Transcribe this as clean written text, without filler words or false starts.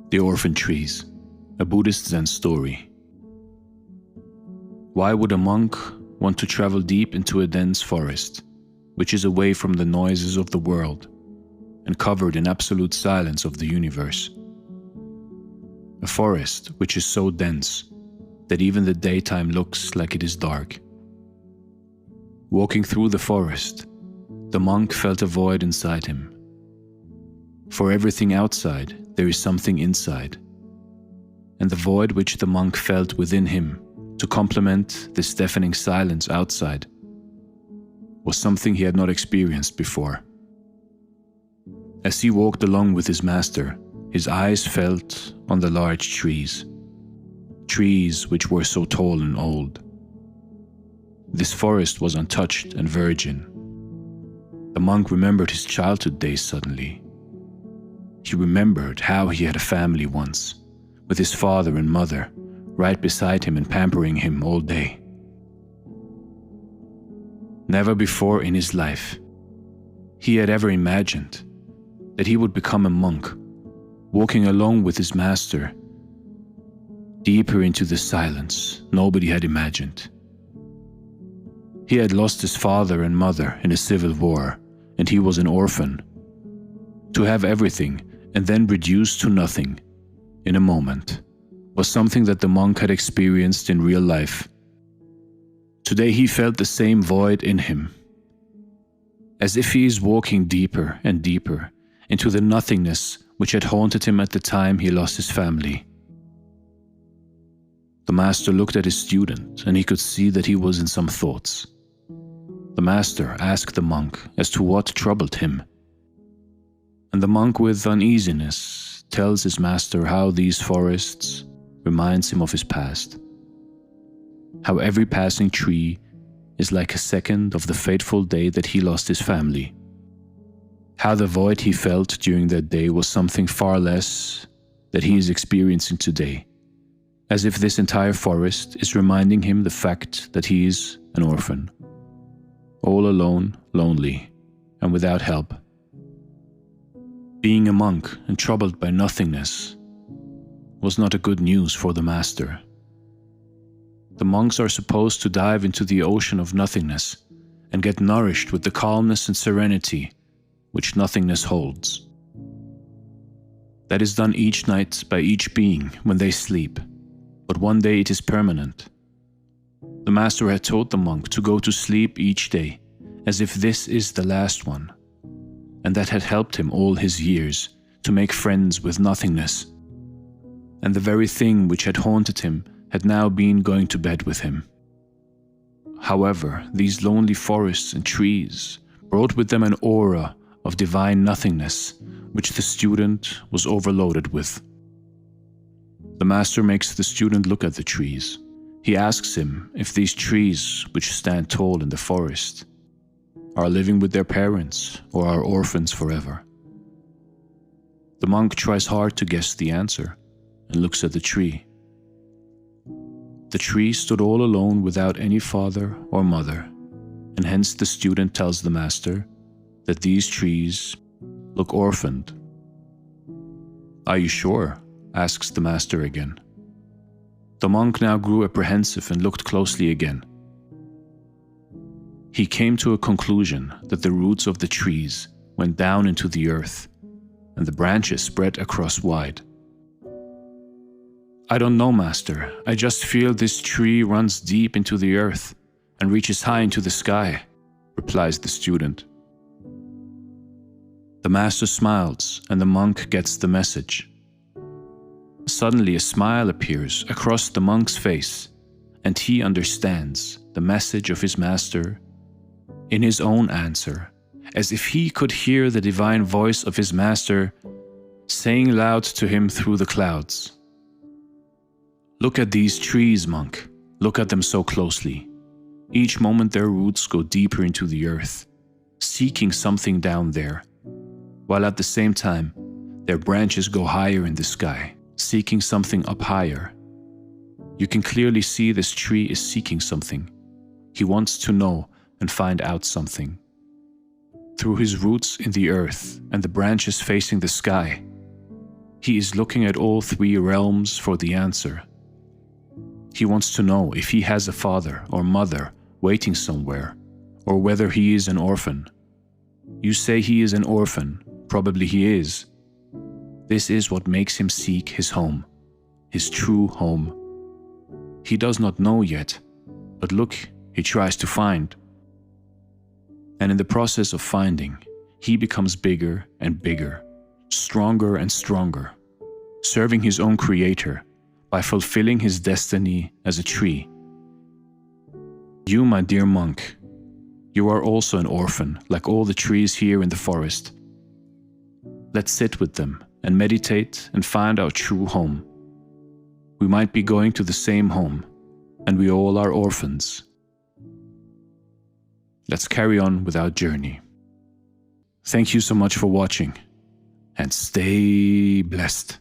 The Orphan Trees, a Buddhist Zen story. Why would a monk want to travel deep into a dense forest, which is away from the noises of the world and covered in absolute silence of the universe? A forest which is so dense that even the daytime looks like it is dark. Walking through the forest, the monk felt a void inside him. For everything outside, there is something inside. And the void which the monk felt within him to complement this deafening silence outside was something he had not experienced before. As he walked along with his master, his eyes felt on the large trees which were so tall and old. This forest was untouched and virgin. The monk remembered his childhood days suddenly. He remembered how he had a family once, with his father and mother right beside him and pampering him all day. Never before in his life he had ever imagined that he would become a monk, walking along with his master, deeper into the silence nobody had imagined. He had lost his father and mother in a civil war, and he was an orphan. To have everything and then reduced to nothing in a moment was something that the monk had experienced in real life. Today he felt the same void in him, as if he is walking deeper and deeper into the nothingness which had haunted him at the time he lost his family. The master looked at his student, and he could see that he was in some thoughts. The master asked the monk as to what troubled him. And the monk, with uneasiness, tells his master how these forests reminds him of his past. How every passing tree is like a second of the fateful day that he lost his family. How the void he felt during that day was something far less that he is experiencing today. As if this entire forest is reminding him the fact that he is an orphan. All alone, lonely, and without help. Being a monk and troubled by nothingness was not a good news for the master. The monks are supposed to dive into the ocean of nothingness and get nourished with the calmness and serenity which nothingness holds. That is done each night by each being when they sleep, but one day it is permanent. The master had told the monk to go to sleep each day as if this is the last one, and that had helped him all his years to make friends with nothingness. And the very thing which had haunted him had now been going to bed with him. However, these lonely forests and trees brought with them an aura of divine nothingness which the student was overloaded with. The master makes the student look at the trees. He asks him if these trees which stand tall in the forest are living with their parents or are orphans forever. The monk tries hard to guess the answer and looks at the tree. The tree stood all alone without any father or mother, and hence the student tells the master that these trees look orphaned. "Are you sure?" asks the master again. The monk now grew apprehensive and looked closely again. He came to a conclusion that the roots of the trees went down into the earth, and the branches spread across wide. "I don't know, master. I just feel this tree runs deep into the earth and reaches high into the sky," replies the student. The master smiles, and the monk gets the message. Suddenly a smile appears across the monk's face, and he understands the message of his master in his own answer, as if he could hear the divine voice of his master saying loud to him through the clouds, "Look at these trees, monk. Look at them so closely. Each moment their roots go deeper into the earth, seeking something down there, while at the same time their branches go higher in the sky, seeking something up higher. You can clearly see this tree is seeking something. He wants to know and find out something. Through his roots in the earth and the branches facing the sky, He is looking at all three realms for the answer. He wants to know if he has a father or mother waiting somewhere, or whether he is an orphan. You say he is an orphan, probably he is. This is what makes him seek his home, his true home. He does not know yet, but look, he tries to find. And in the process of finding, he becomes bigger and bigger, stronger and stronger, serving his own creator by fulfilling his destiny as a tree. You, my dear monk, you are also an orphan, like all the trees here in the forest. Let's sit with them and meditate and find our true home. We might be going to the same home, and we all are orphans. Let's carry on with our journey. Thank you so much for watching, and stay blessed.